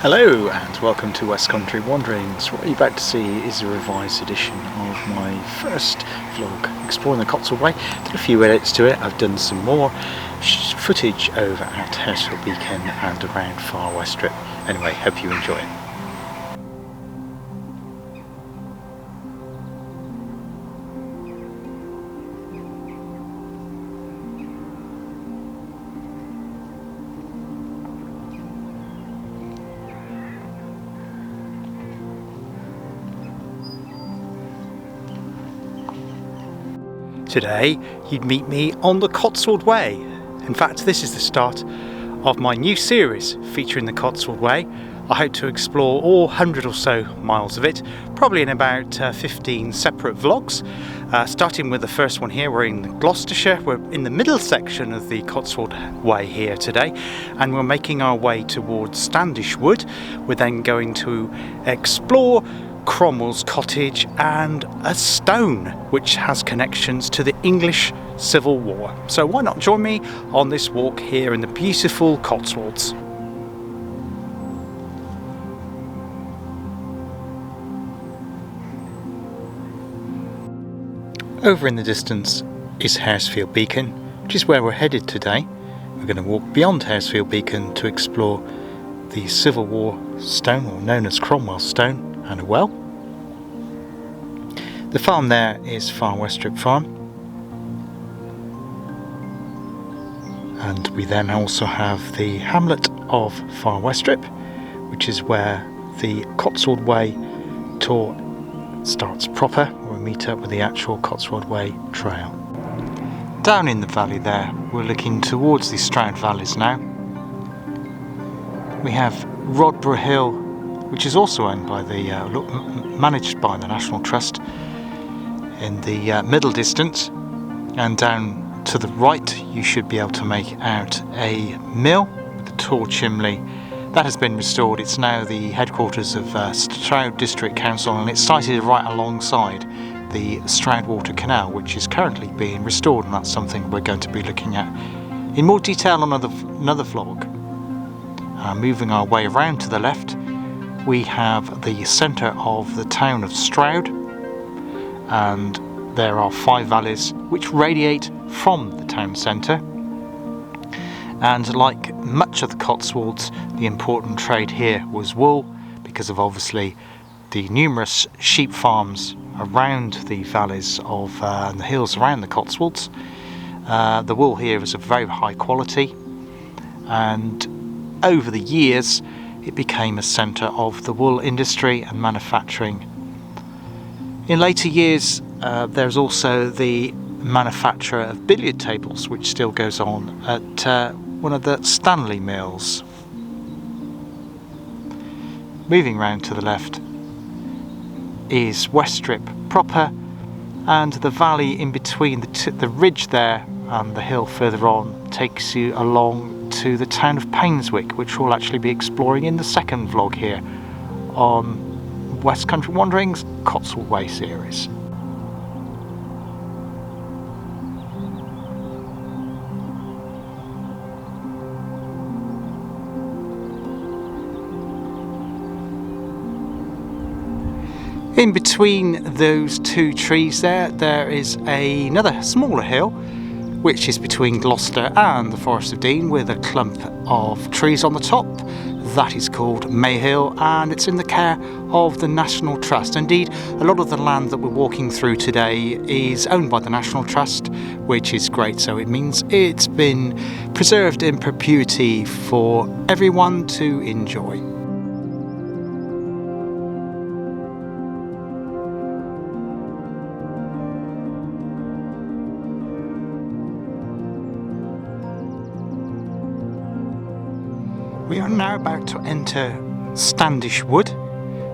Hello and welcome to West Country Wanderings. What you're about to see is a revised edition of my first vlog exploring the Cotswold Way. Did a few edits to it. I've done some more footage over at Haresfield Beacon and around Far Westrip. Anyway, hope you enjoy it. Today you'd meet me on the Cotswold Way. In fact, this is the start of my new series featuring the Cotswold Way. I hope to explore all 100 or so miles of it, probably in about 15 separate vlogs. Starting with the first one here, we're in Gloucestershire. We're in the middle section of the Cotswold Way here today, and we're making our way towards Standish Wood. We're then going to explore Cromwell's cottage and a stone which has connections to the English Civil War. So why not join me on this walk here in the beautiful Cotswolds. Over in the distance is Haresfield Beacon, which is where we're headed today. We're going to walk beyond Haresfield Beacon to explore the Civil War stone, or known as Cromwell's stone, and a well. The farm there is Far Westrip Farm, and we then also have the hamlet of Far Westrip, which is where the Cotswold Way tour starts proper, where we meet up with the actual Cotswold Way trail. Down in the valley there, we're looking towards the Stroud valleys now. We have Rodborough Hill, which is also owned by the managed by the National Trust, in the middle distance, and down to the right you should be able to make out a mill with a tall chimney. That has been restored. It's now the headquarters of Stroud District Council, and it's sited right alongside the Stroud Water Canal, which is currently being restored, and that's something we're going to be looking at in more detail on another vlog. Moving our way around to the left, we have the centre of the town of Stroud, and there are 5 valleys which radiate from the town centre. And like much of the Cotswolds, the important trade here was wool, because of obviously the numerous sheep farms around the valleys of and the hills around the Cotswolds. The wool here is of very high quality, and over the years it became a centre of the wool industry and manufacturing. In later years there's also the manufacture of billiard tables, which still goes on at one of the Stanley mills. Moving round to the left is Westrip proper, and the valley in between the ridge there and the hill further on takes you along to the town of Painswick, which we'll actually be exploring in the second vlog here on West Country Wanderings Cotswold Way series. In between those two trees there is another smaller hill, which is between Gloucester and the Forest of Dean, with a clump of trees on the top. That is called Mayhill, and it's in the care of the National Trust. Indeed, a lot of the land that we're walking through today is owned by the National Trust, which is great. So it means it's been preserved in perpetuity for everyone to enjoy. We are now about to enter Standish Wood,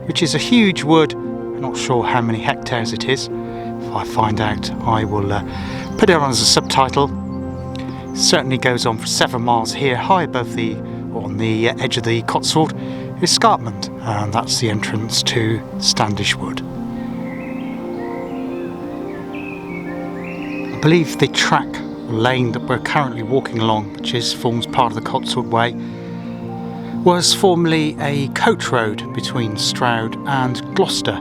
which is a huge wood. I'm not sure how many hectares it is. If I find out, I will put it on as a subtitle. It certainly goes on for several miles here, high above on the edge of the Cotswold, escarpment, and that's the entrance to Standish Wood. I believe the track lane that we're currently walking along, which forms part of the Cotswold Way, was formerly a coach road between Stroud and Gloucester,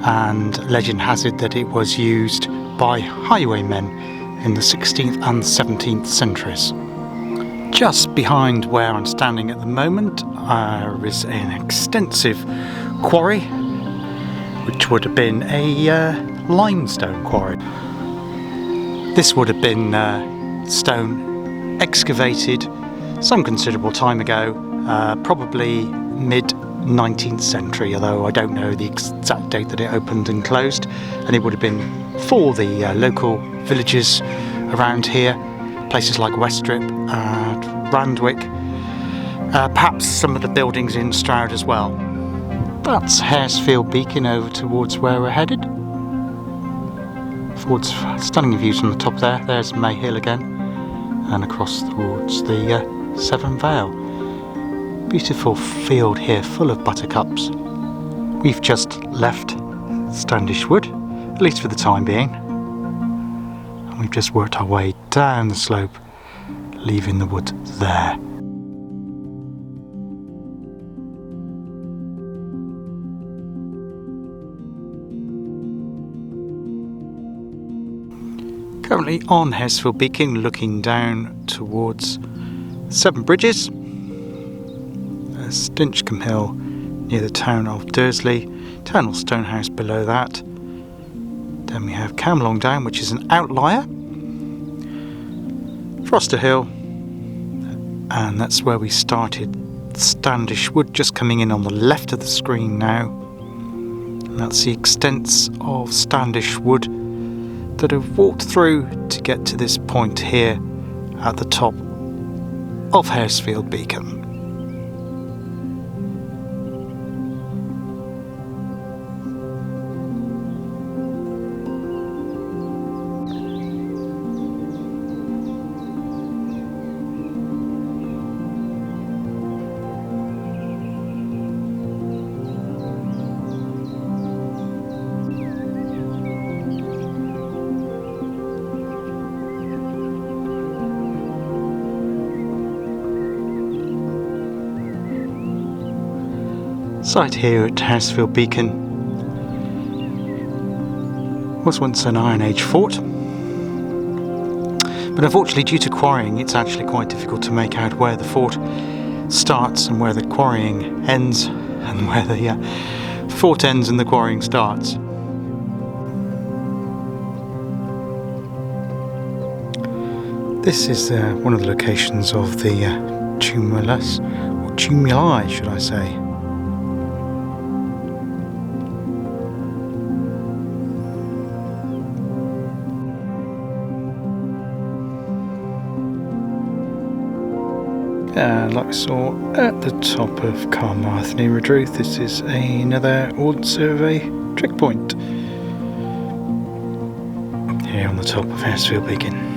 and legend has it that it was used by highwaymen in the 16th and 17th centuries. Just behind where I'm standing at the moment is an extensive quarry, which would have been a limestone quarry. This would have been stone excavated some considerable time ago, probably mid-19th century, although I don't know the exact date that it opened and closed, and it would have been for the local villages around here, places like Westrip and Randwick, perhaps some of the buildings in Stroud as well. That's Haresfield Beacon over towards where we're headed. Towards stunning views from the top there. There's May Hill again, and across towards the Severn Vale. Beautiful field here full of buttercups. We've just left Standish Wood, at least for the time being, and we've just worked our way down the slope, leaving the wood there. Currently on Haresfield Beacon, looking down towards Seven Bridges. There's Stinchcombe Hill near the town of Dursley, Town Hall Stonehouse below that. Then we have Camlong Down, which is an outlier. Froster Hill, and that's where we started. Standish Wood just coming in on the left of the screen now. And that's the extents of Standish Wood that have walked through to get to this point here at the top of Haresfield Beacon. Site here at Haresfield Beacon was once an Iron Age fort, but unfortunately due to quarrying it's actually quite difficult to make out where the fort starts and where the quarrying ends, and where the fort ends and the quarrying starts. This is one of the locations of the tumulus, or tumuli should I say. Like we saw at the top of Carmarthen near Redruth, this is another Ordnance Survey trick point here on the top of Haresfield Beacon.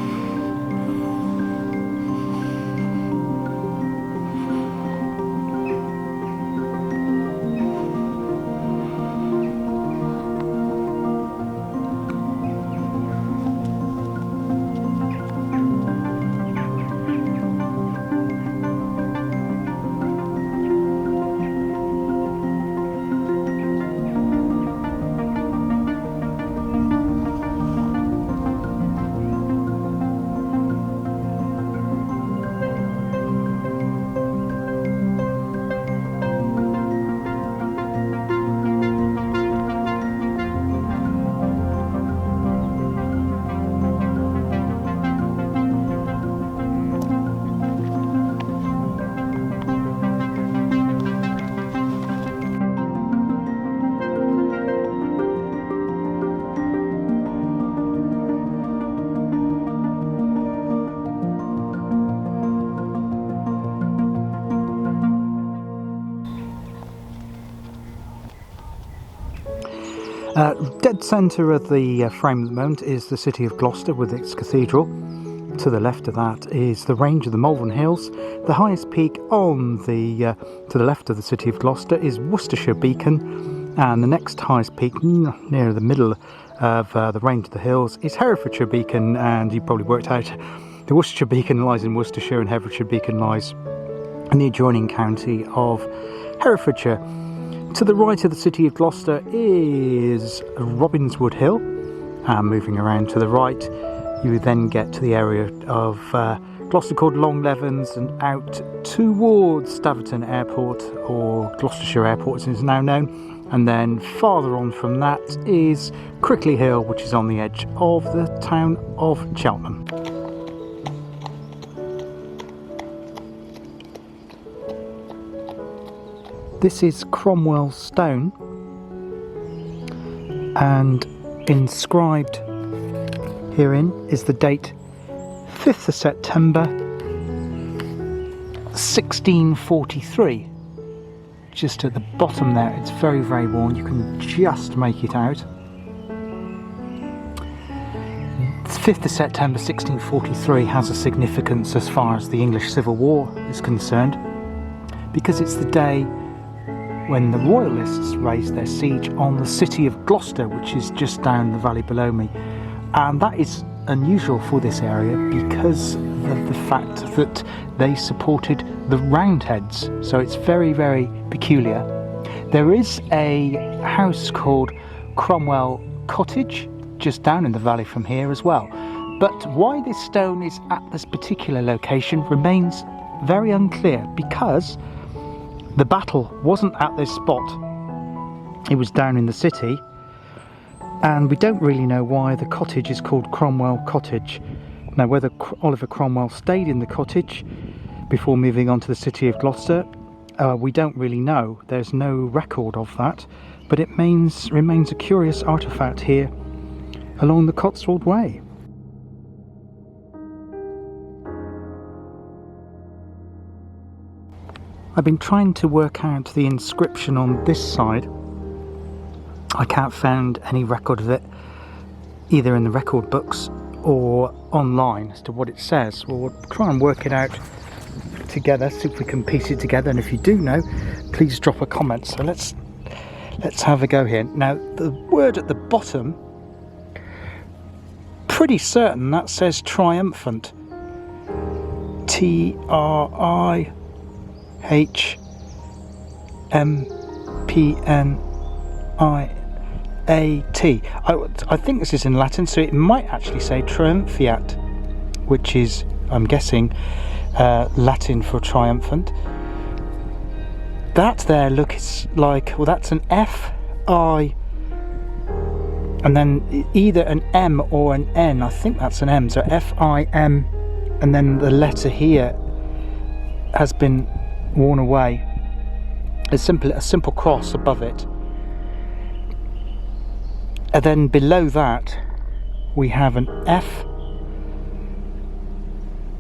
Dead centre of the frame at the moment is the city of Gloucester with its cathedral. To the left of that is the range of the Malvern Hills. The highest peak on the to the left of the city of Gloucester is Worcestershire Beacon, and the next highest peak near the middle of the range of the hills is Herefordshire Beacon, and you probably worked out the Worcestershire Beacon lies in Worcestershire and Herefordshire Beacon lies in the adjoining county of Herefordshire. To the right of the city of Gloucester is Robinswood Hill, and moving around to the right you then get to the area of Gloucester called Longlevens and out towards Staverton Airport, or Gloucestershire Airport as it is now known, and then farther on from that is Crickley Hill, which is on the edge of the town of Cheltenham. This is Cromwell Stone, and inscribed herein is the date 5th of September 1643. Just at the bottom there, it's very, very worn, you can just make it out. The 5th of September 1643 has a significance as far as the English Civil War is concerned, because it's the day when the Royalists raised their siege on the city of Gloucester, which is just down the valley below me. And that is unusual for this area because of the fact that they supported the Roundheads, so it's very, very peculiar. There is a house called Cromwell Cottage just down in the valley from here as well, but why this stone is at this particular location remains very unclear, because the battle wasn't at this spot, it was down in the city, and we don't really know why the cottage is called Cromwell Cottage. Now, whether Oliver Cromwell stayed in the cottage before moving on to the city of Gloucester, we don't really know. There's no record of that, but it remains a curious artefact here along the Cotswold Way. I've been trying to work out the inscription on this side. I can't find any record of it either in the record books or online as to what it says. Well, we'll try and work it out together, see if we can piece it together, and if you do know, please drop a comment. So let's have a go here. Now, the word at the bottom, pretty certain that says triumphant. TRIHMPNIANT. I think this is in Latin, so it might actually say triumphiat, which is, I'm guessing, Latin for triumphant. That there looks like, well, that's an F-I, and then either an M or an N. I think that's an M, so F-I-M, and then the letter here has been worn away. A simple cross above it. And then below that we have an F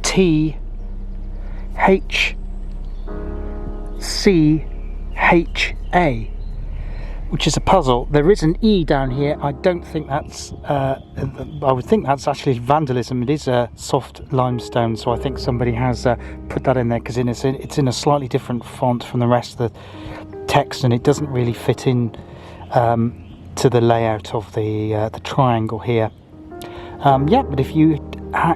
T H C H A, which is a puzzle. There is an E down here. I don't think that's I would think that's actually vandalism. It is a soft limestone, so I think somebody has put that in there because it's in a slightly different font from the rest of the text, and it doesn't really fit in to the layout of the triangle here. Yeah, but if you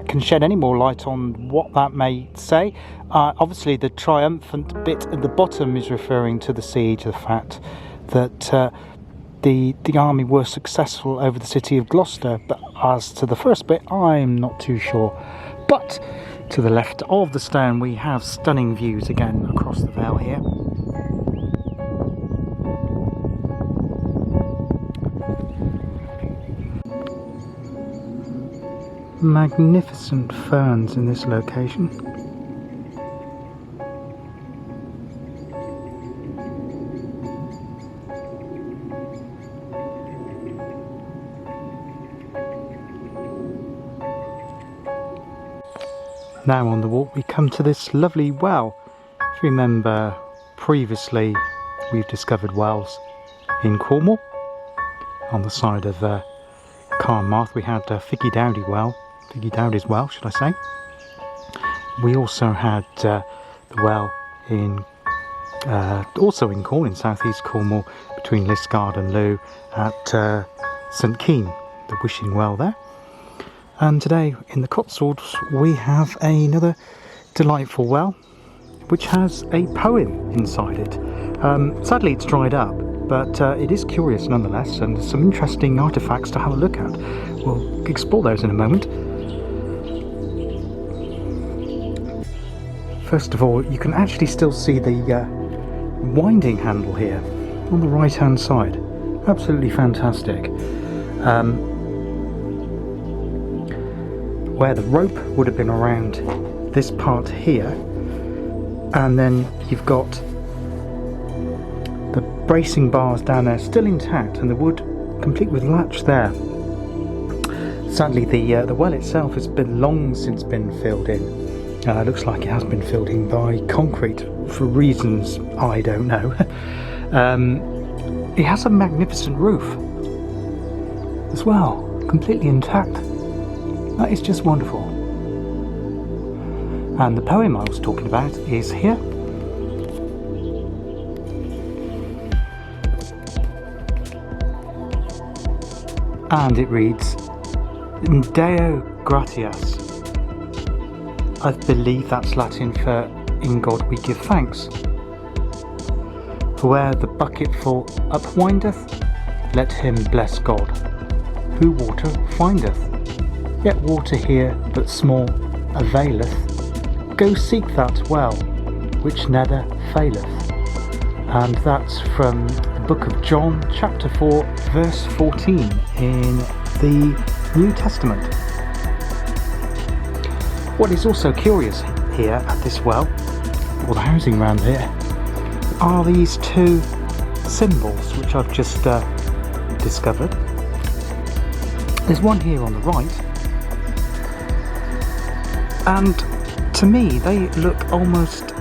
can shed any more light on what that may say, obviously the triumphant bit at the bottom is referring to the siege, the fact that the army were successful over the city of Gloucester. But as to the first bit, I'm not too sure. But to the left of the stone we have stunning views again across the vale here. Magnificent ferns in this location. Now on the walk we come to this lovely well. If you remember previously we've discovered wells in Cornwall. On the side of Carmarth we had Figgy Dowdy's well, should I say. We also had the well in also in Cornwall, in southeast Cornwall, between Liskeard and Looe at St Keen, the wishing well there. And today in the Cotswolds we have another delightful well, which has a poem inside it. Sadly it's dried up, but it is curious nonetheless, and there's some interesting artefacts to have a look at. We'll explore those in a moment. First of all, you can actually still see the winding handle here on the right hand side. Absolutely fantastic. Where the rope would have been around this part here, and then you've got the bracing bars down there still intact, and the wood complete with latch there. Sadly the well itself has been long since been filled in. Looks like it has been filled in by concrete for reasons I don't know. It has a magnificent roof as well, completely intact. That is just wonderful. And the poem I was talking about is here. And it reads, Deo gratias. I believe that's Latin for in God we give thanks. For where the bucketful upwindeth, let him bless God. Who water findeth, yet water here but small availeth. Go seek that well, which never faileth. And that's from the book of John, chapter 4, verse 14 in the New Testament. What is also curious here at this well, or the housing around here, are these two symbols which I've just discovered. There's one here on the right, and to me they look almost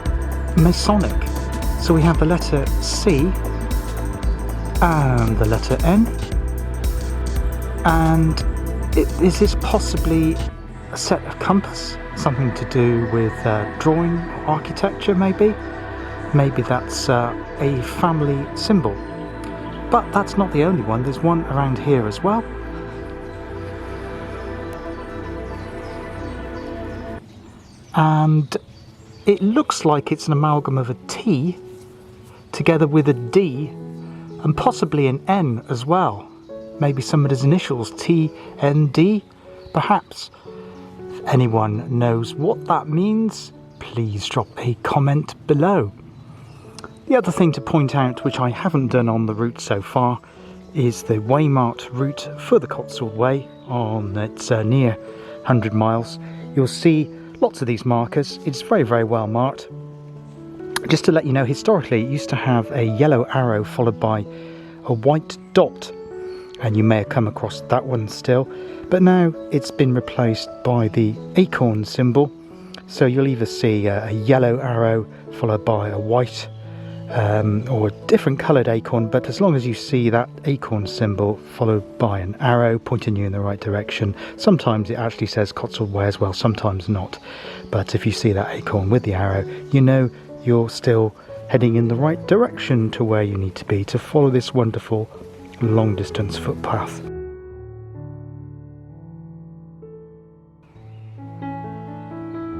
Masonic. So we have the letter C and the letter N, and is this possibly a set of compass? Something to do with drawing, architecture maybe? Maybe that's a family symbol. But that's not the only one, there's one around here as well. And it looks like it's an amalgam of a T together with a D and possibly an N as well. Maybe somebody's initials, TND, perhaps. If anyone knows what that means, please drop a comment below. The other thing to point out, which I haven't done on the route so far, is the waymarked route for the Cotswold Way. It's near 100 miles. You'll see lots of these markers. It's very, very well marked. Just to let you know, historically it used to have a yellow arrow followed by a white dot, and you may have come across that one still, but now it's been replaced by the acorn symbol. So you'll either see a yellow arrow followed by a white or a different coloured acorn, but as long as you see that acorn symbol followed by an arrow pointing you in the right direction, sometimes it actually says Cotswold Way as well, sometimes not. But if you see that acorn with the arrow, you know you're still heading in the right direction to where you need to be to follow this wonderful long distance footpath.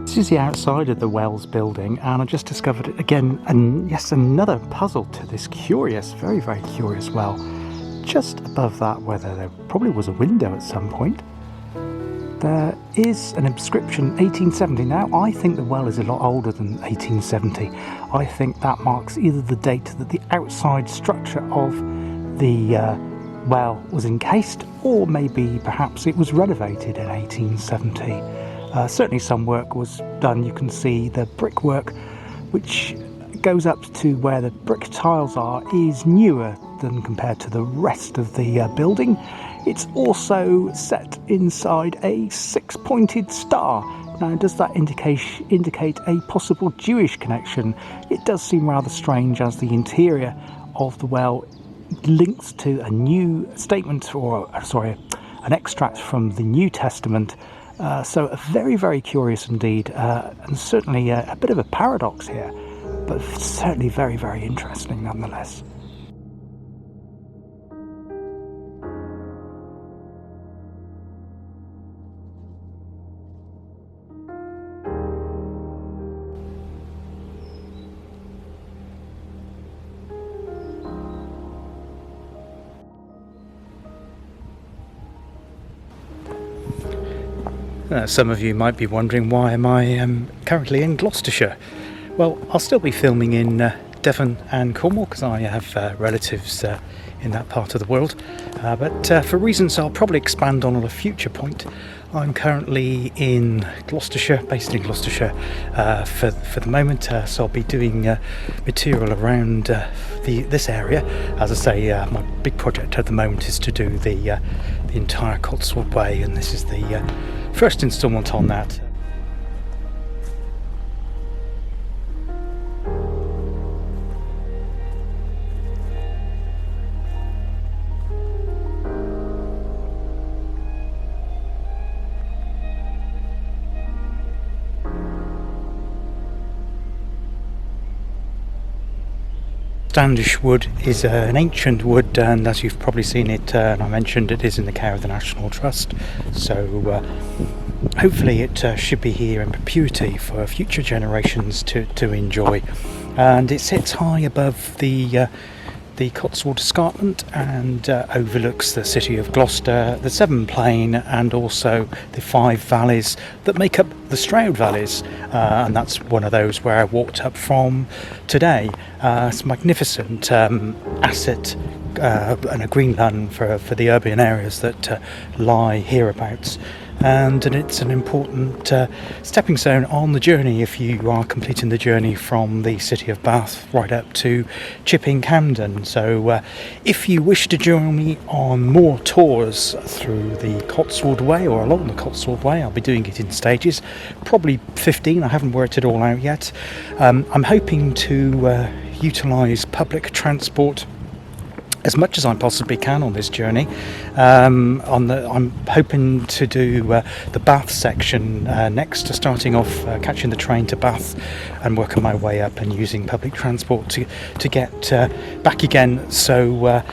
This is the outside of the Wells building, and I just discovered it again, and yes, another puzzle to this curious, very, very curious well. Just above that, whether there probably was a window at some point, there is an inscription 1870. Now, I think the well is a lot older than 1870. I think that marks either the date that the outside structure of the well was encased, or maybe perhaps it was renovated in 1870. Certainly some work was done. You can see the brickwork which goes up to where the brick tiles are is newer than compared to the rest of the building. It's also set inside a six-pointed star. Now, does that indicate a possible Jewish connection? It does seem rather strange, as the interior of the well links to a new statement, or sorry, an extract from the New Testament. So very, very curious indeed, and certainly a bit of a paradox here, but certainly very, very interesting nonetheless. Some of you might be wondering why am I currently in Gloucestershire. Well, I'll still be filming in Devon and Cornwall because I have relatives in that part of the world, but for reasons I'll probably expand on a future point, I'm currently in Gloucestershire, based in Gloucestershire for the moment, so I'll be doing material around this area. As I say, my big project at the moment is to do the entire Cotswold Way, and this is the first instalment on that. Standish wood is an ancient wood, and as you've probably seen it, and I mentioned, it is in the care of the National Trust, so hopefully it should be here in perpetuity for future generations to enjoy. And it sits high above the Cotswold Escarpment and overlooks the city of Gloucester, the Severn Plain, and also the 5 valleys that make up the Stroud valleys, and that's one of those where I walked up from today. It's a magnificent asset and a green land for the urban areas that lie hereabouts. And it's an important stepping stone on the journey if you are completing the journey from the city of Bath right up to Chipping Camden. So if you wish to join me on more tours through the Cotswold Way or along the Cotswold Way, I'll be doing it in stages, probably 15. I haven't worked it all out yet. I'm hoping to utilise public transport as much as I possibly can on this journey. I'm hoping to do the Bath section next, to starting off catching the train to Bath and working my way up and using public transport to get back again, so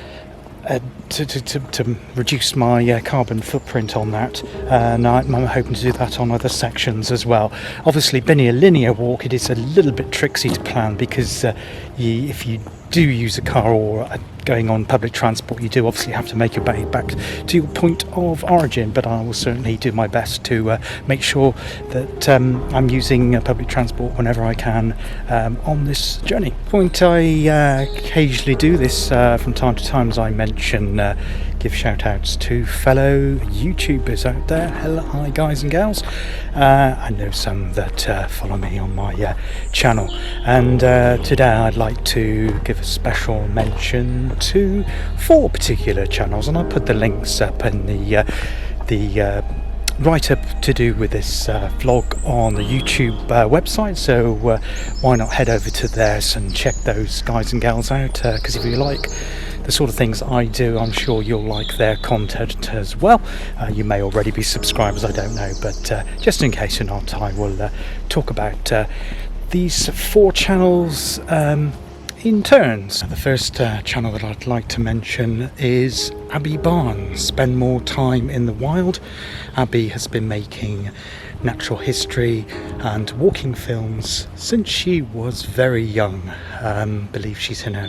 to reduce my carbon footprint on that, and I'm hoping to do that on other sections as well. Obviously, being a linear walk, it is a little bit tricksy to plan, because if you do use a car or going on public transport, you do obviously have to make your way back to your point of origin, but I will certainly do my best to make sure that I'm using public transport whenever I can on this journey. Point I occasionally do this from time to time, as I mention, give shout outs to fellow YouTubers out there. Hello, hi guys and gals. I know some that follow me on my channel, and today I'd like to give a special mention to 4 particular channels, and I put the links up in the write-up to do with this vlog on the YouTube website, so why not head over to theirs and check those guys and gals out, because if you like the sort of things I do, I'm sure you'll like their content as well. You may already be subscribers, I don't know, but just in case you're not, I will talk about these 4 channels in turns. The first channel that I'd like to mention is Abbie Barnes, Spend More Time in the Wild. Abbie has been making natural history and walking films since she was very young. Believe she's in her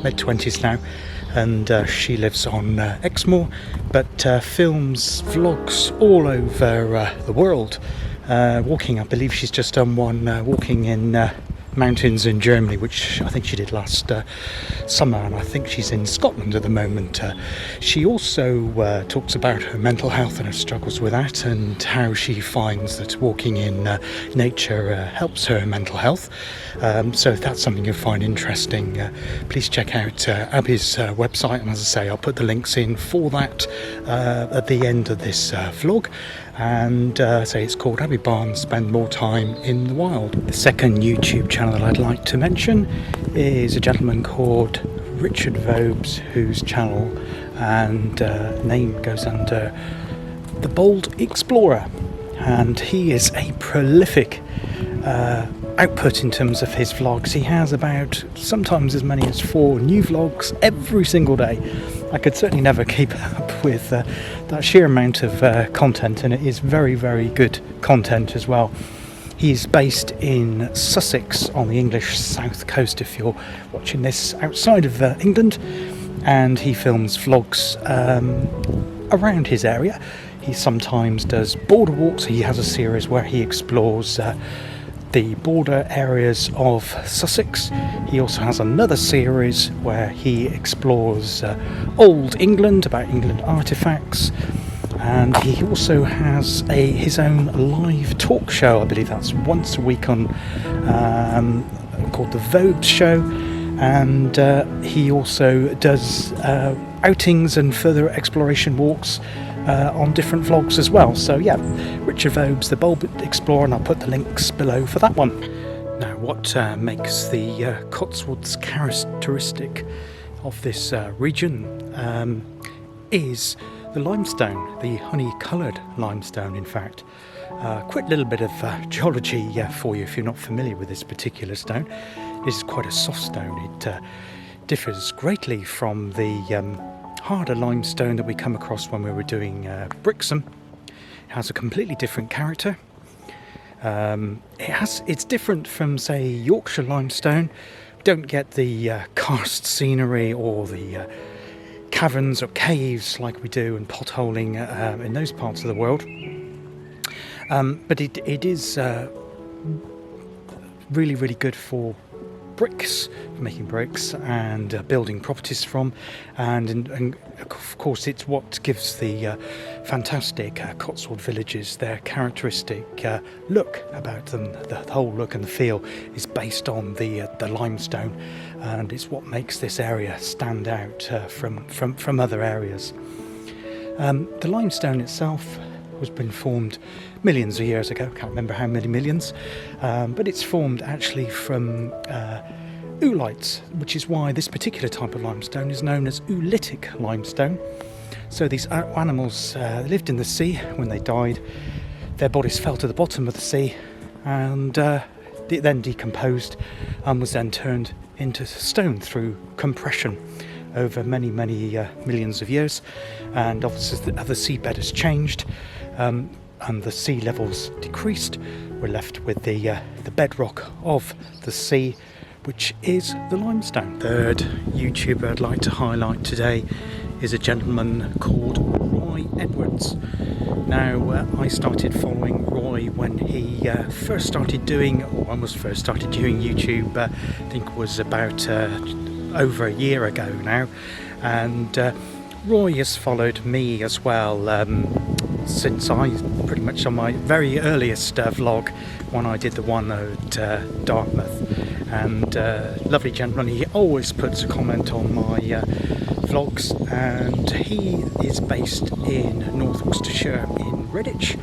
mid-20s now, and she lives on Exmoor, but films vlogs all over the world. Walking, I believe she's just done one walking in mountains in Germany, which I think she did last summer, and I think she's in Scotland at the moment. She also talks about her mental health and her struggles with that, and how she finds that walking in nature helps her mental health. So if that's something you find interesting, please check out Abbie's website, and as I say, I'll put the links in for that at the end of this vlog. And so it's called Abbie Barnes, Spend More Time in the Wild. The second YouTube channel that I'd like to mention is a gentleman called Richard Vobes, whose channel and name goes under The Bold Explorer, and he is a prolific output in terms of his vlogs. He has about sometimes as many as 4 new vlogs every single day. I could certainly never keep up with that sheer amount of content, and it is very, very good content as well. He's based in Sussex on the English south coast, if you're watching this outside of England, and he films vlogs around his area. He sometimes does border walks. He has a series where he explores the border areas of Sussex. He also has another series where he explores old England, about England artefacts. And he also has his own live talk show. I believe that's once a week on called the Vobes show. And he also does outings and further exploration walks on different vlogs as well. So yeah, Richard Vobes, the Bulb Explorer, and I'll put the links below for that one. Now, what makes the Cotswolds characteristic of this region is the limestone, the honey-coloured limestone, in fact. Quick little bit of geology for you if you're not familiar with this particular stone. This is quite a soft stone. It differs greatly from the harder limestone that we come across when we were doing Brixham. It has a completely different character. It's different from, say, Yorkshire limestone. We don't get the karst scenery or the caverns or caves like we do and potholing in those parts of the world. But it is really, really good for bricks, making bricks and building properties from, and of course it's what gives the fantastic Cotswold villages their characteristic look about them. The whole look and the feel is based on the limestone, and it's what makes this area stand out from other areas. The limestone itself has been formed millions of years ago, can't remember how many millions, but it's formed actually from oolites, which is why this particular type of limestone is known as oolitic limestone. So these animals lived in the sea. When they died, their bodies fell to the bottom of the sea, and it then decomposed and was then turned into stone through compression over many millions of years. And obviously the seabed has changed, and the sea levels decreased. We're left with the bedrock of the sea, which is the limestone. Third YouTuber I'd like to highlight today is a gentleman called Roy Edwards. Now, I started following Roy when he first started doing YouTube. I think it was about over a year ago now, and Roy has followed me as well since I pretty much on my very earliest vlog when I did the one at Dartmouth. And lovely gentleman, he always puts a comment on my vlogs, and he is based in North Worcestershire in Redditch,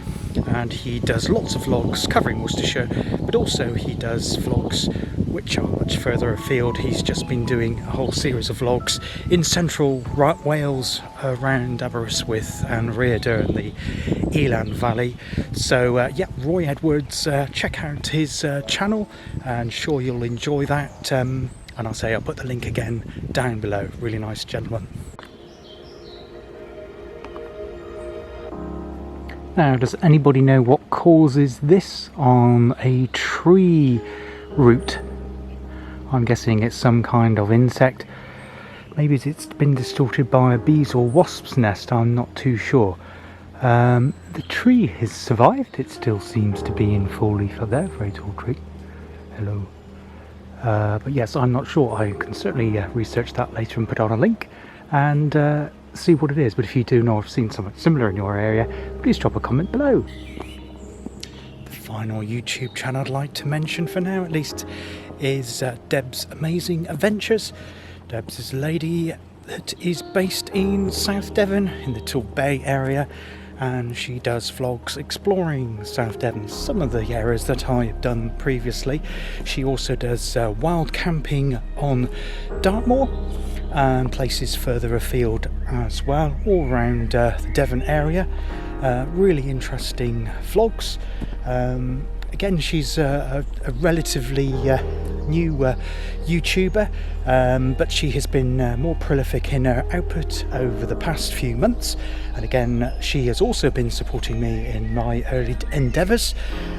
and he does lots of vlogs covering Worcestershire, but also he does vlogs which are much further afield. He's just been doing a whole series of vlogs in central Wales, around Aberystwyth and Rheadr in the Elan Valley. So yeah, Roy Edwards, check out his channel, and sure you'll enjoy that. And I'll put the link again down below. Really nice gentleman. Now, does anybody know what causes this on a tree root? I'm guessing it's some kind of insect. Maybe it's been distorted by a bee's or wasp's nest, I'm not too sure. The tree has survived. It still seems to be in full leaf up there. Very tall tree. Hello. But yes, I'm not sure. I can certainly research that later and put on a link and see what it is. But if you do know or have seen something similar in your area, please drop a comment below. The final YouTube channel I'd like to mention, for now at least, is Debs Amazing Adventures. Debs is a lady that is based in South Devon in the Cotswold Bay area, and she does vlogs exploring South Devon, some of the areas that I have done previously. She also does wild camping on Dartmoor and places further afield as well, all around the Devon area. Really interesting vlogs. Again, she's a relatively new YouTuber, but she has been more prolific in her output over the past few months, and again she has also been supporting me in my early endeavours,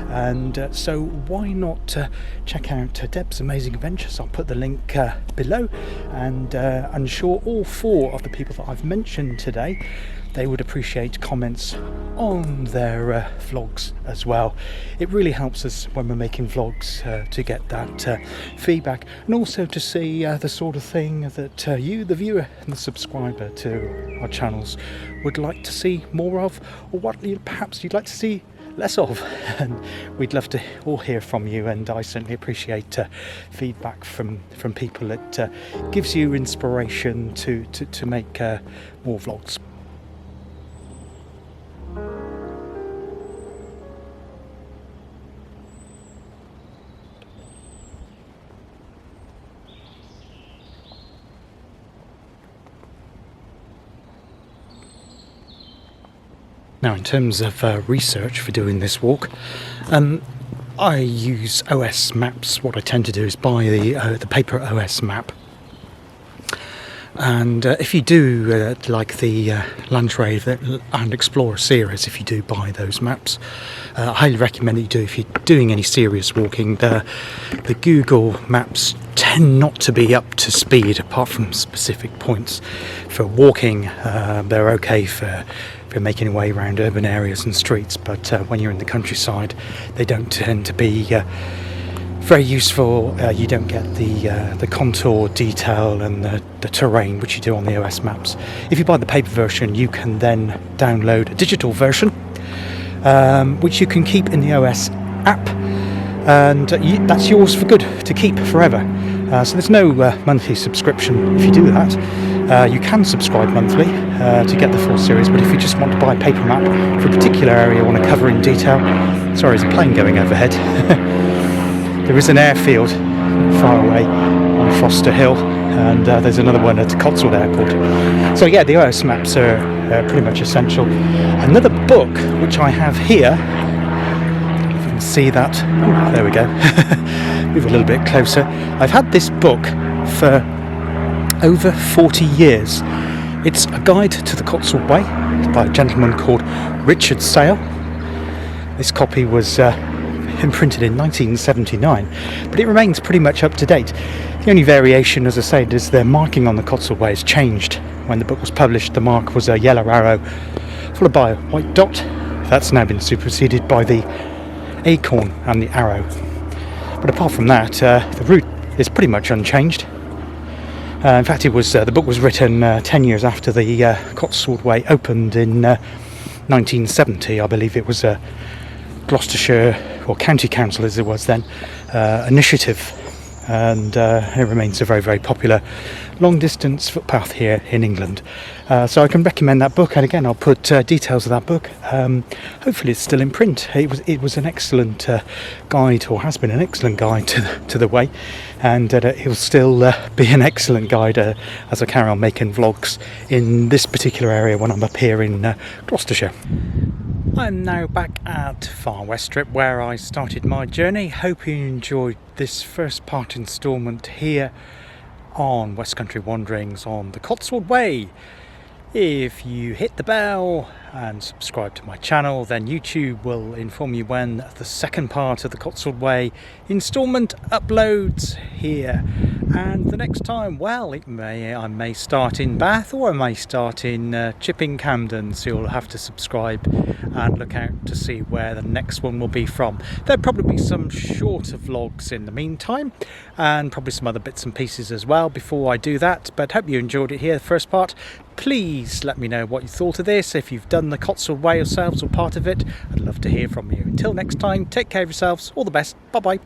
and so why not check out Debs' amazing adventures. I'll put the link below, and I'm sure all 4 of the people that I've mentioned today, they would appreciate comments on their vlogs as well. It really helps us when we're making vlogs to get that feedback, and also to see the sort of thing that you, the viewer and the subscriber to our channels, would like to see more of, or what perhaps you'd like to see less of. And we'd love to all hear from you, and I certainly appreciate feedback from people. It gives you inspiration to make more vlogs. Now, in terms of research for doing this walk, I use OS maps. What I tend to do is buy the paper OS map. And if you do like the Land Rover and Explorer series, if you do buy those maps, I highly recommend that you do. If you're doing any serious walking, the Google Maps tend not to be up to speed apart from specific points. For walking, they're okay for making your way around urban areas and streets, but when you're in the countryside, they don't tend to be very useful. You don't get the contour detail and the terrain which you do on the OS maps. If you buy the paper version, you can then download a digital version, which you can keep in the OS app, and that's yours for good to keep forever. So there's no monthly subscription if you do that. You can subscribe monthly to get the full series, but if you just want to buy a paper map for a particular area you want to cover in detail... Sorry, there's a plane going overhead. There is an airfield far away on Foster Hill, and there's another one at Cotswold Airport. So yeah, the OS maps are pretty much essential. Another book which I have here, if you can see that, oh, there we go, move a little bit closer. I've had this book for over 40 years. It's a guide to the Cotswold Way by a gentleman called Richard Sale. This copy was imprinted in 1979, but it remains pretty much up to date. The only variation, as I said, is the marking on the Cotswold Way has changed. When the book was published, the mark was a yellow arrow followed by a white dot. That's now been superseded by the acorn and the arrow. But apart from that, the route is pretty much unchanged. In fact, the book was written 10 years after the Cotswold Way opened in 1970. I believe it was a Gloucestershire, or County Council as it was then, initiative, and it remains a very, very popular long distance footpath here in England. So I can recommend that book, and again I'll put details of that book. Hopefully it's still in print. It was an excellent guide, or has been an excellent guide to the way, and it will still be an excellent guide as I carry on making vlogs in this particular area when I'm up here in Gloucestershire. I'm now back at Far Westrip, where I started my journey. Hope you enjoyed this first part instalment here on West Country Wanderings on the Cotswold Way. If you hit the bell and subscribe to my channel, then YouTube will inform you when the second part of the Cotswold Way instalment uploads here. And the next time, well, I may start in Bath, or I may start in Chipping Camden, so you'll have to subscribe and look out to see where the next one will be from. There'll probably be some shorter vlogs in the meantime, and probably some other bits and pieces as well before I do that, but hope you enjoyed it here, the first part. Please let me know what you thought of this. If you've done the Cotswold Way yourselves or part of it, I'd love to hear from you. Until next time, take care of yourselves, all the best, bye bye.